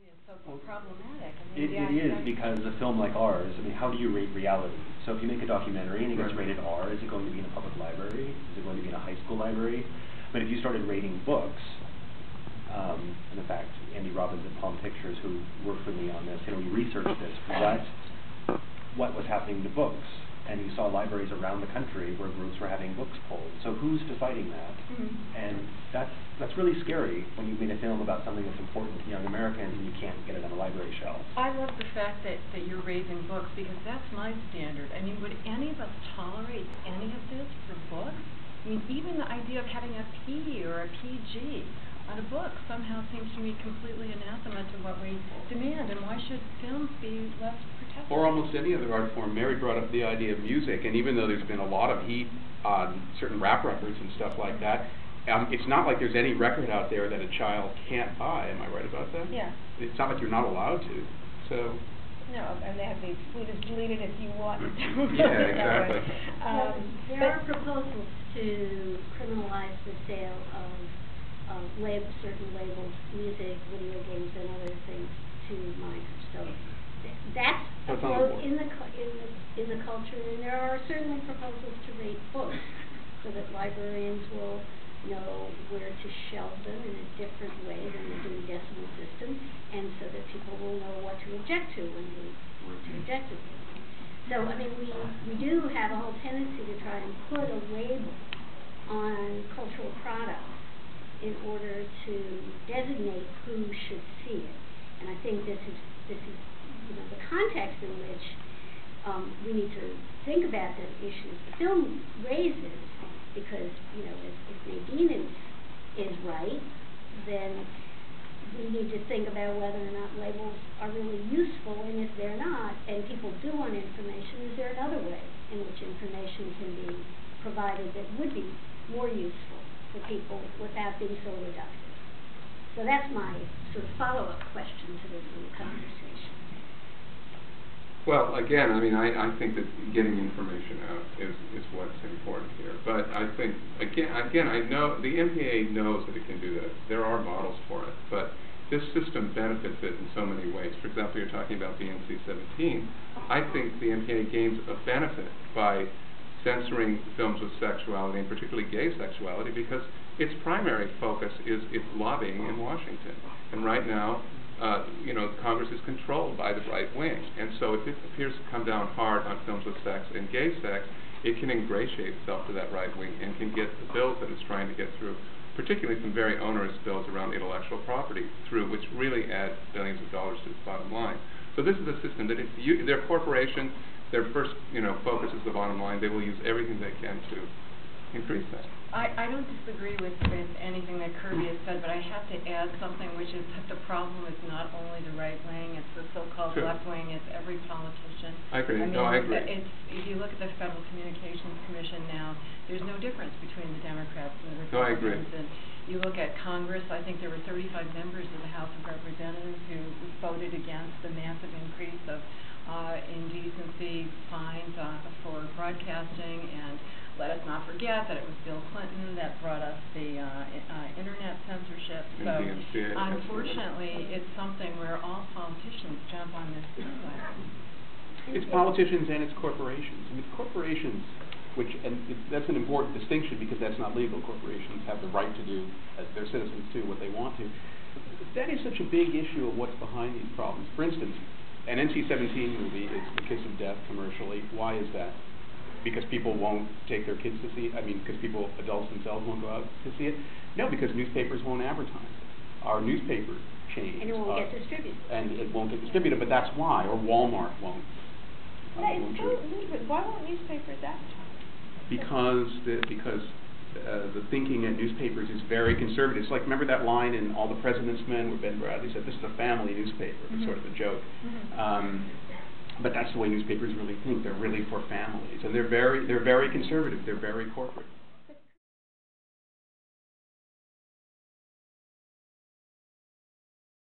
It's so problematic. It is, because a film like ours, I mean, how do you rate reality? So if you make a documentary and it gets rated R, is it going to be in a public library? Is it going to be in a high school library? But if you started rating books, and in fact, Andy Robbins at Palm Pictures, who worked with me on this, we researched this, what was happening to books. And you saw libraries around the country where groups were having books pulled. So who's deciding that? And that's really scary when you've made a film about something that's important to young Americans and you can't get it on a library shelf. I love the fact that you're raising books, because that's my standard. I mean, would any of us tolerate any of this for books? I mean, even the idea of having a P or a PG on a book somehow seems to me completely anathema to what we demand. And why should films be less protected? Or almost any other art form. Mary brought up the idea of music, and even though there's been a lot of heat on certain rap records and stuff like that, it's not like there's any record out there that a child can't buy. Am I right about that? Yeah. It's not like you're not allowed to. So. No, and they have the excluded deleted if you want. Yeah, exactly. There are proposals to criminalize the sale of certain labels, music, video games, and other things to minors. So that's afloat in the culture, and there are certainly proposals to rate books so that librarians will know where to shelve them in a different way than the Dewey Decimal System, and so that people will know what to object to when they want to object to them. So, I mean, we do have a whole tendency to try and put a label on cultural products in order to designate who should see it. And I think this is the context in which we need to think about the issues the film raises, because if Nadine is right, then we need to think about whether or not labels are really useful, and if they're not, and people do want information, is there another way in which information can be provided that would be more useful for people without being so reductive? So that's my sort of follow-up question to this little conversation. Well, again, I mean, I think that getting information out is what's important here. But I think, again, I know the MPAA knows that it can do that. There are models for it. But this system benefits it in so many ways. For example, you're talking about BNC 17. I think the MPAA gains a benefit by censoring films with sexuality, and particularly gay sexuality, because its primary focus is its lobbying in Washington. And right now, Congress is controlled by the right wing. And so if it appears to come down hard on films with sex and gay sex, it can ingratiate itself to that right wing and can get the bills that it's trying to get through, particularly some very onerous bills around intellectual property through, which really add billions of dollars to its bottom line. So this is a system that if they're a corporation, their first focus is the bottom line. They will use everything they can to increase that. I don't disagree with anything that Kirby has said, but I have to add something, which is that the problem is not only the right wing, it's the so-called left wing, it's every politician. I agree. I agree. If you look at the Federal Communications Commission now, there's no difference between the Democrats and the Republicans. I agree. And you look at Congress, I think there were 35 members of the House of Representatives who voted against the massive increase of indecency fines for broadcasting. And let us not forget that it was Bill Clinton that brought us the internet censorship. So unfortunately, it's something where all politicians jump on this bandwagon. It's politicians and it's corporations. I mean, corporations, that's an important distinction, because that's not legal. Corporations have the right to do, as their citizens do, what they want to. That is such a big issue of what's behind these problems. For instance, an NC-17 movie is the kiss of death commercially. Why is that? Because people won't take their kids to see it? I mean, because adults themselves won't go out to see it? No, because newspapers won't advertise it. Our newspaper chains. And it won't get distributed. And it won't get distributed, but that's why. Or Walmart won't. Why won't newspapers advertise? Because the thinking in newspapers is very conservative. It's like, remember that line in All the President's Men where Ben Bradley said, this is a family newspaper. It's sort of a joke. But that's the way newspapers really think. They're really for families, and they're very conservative. They're very corporate.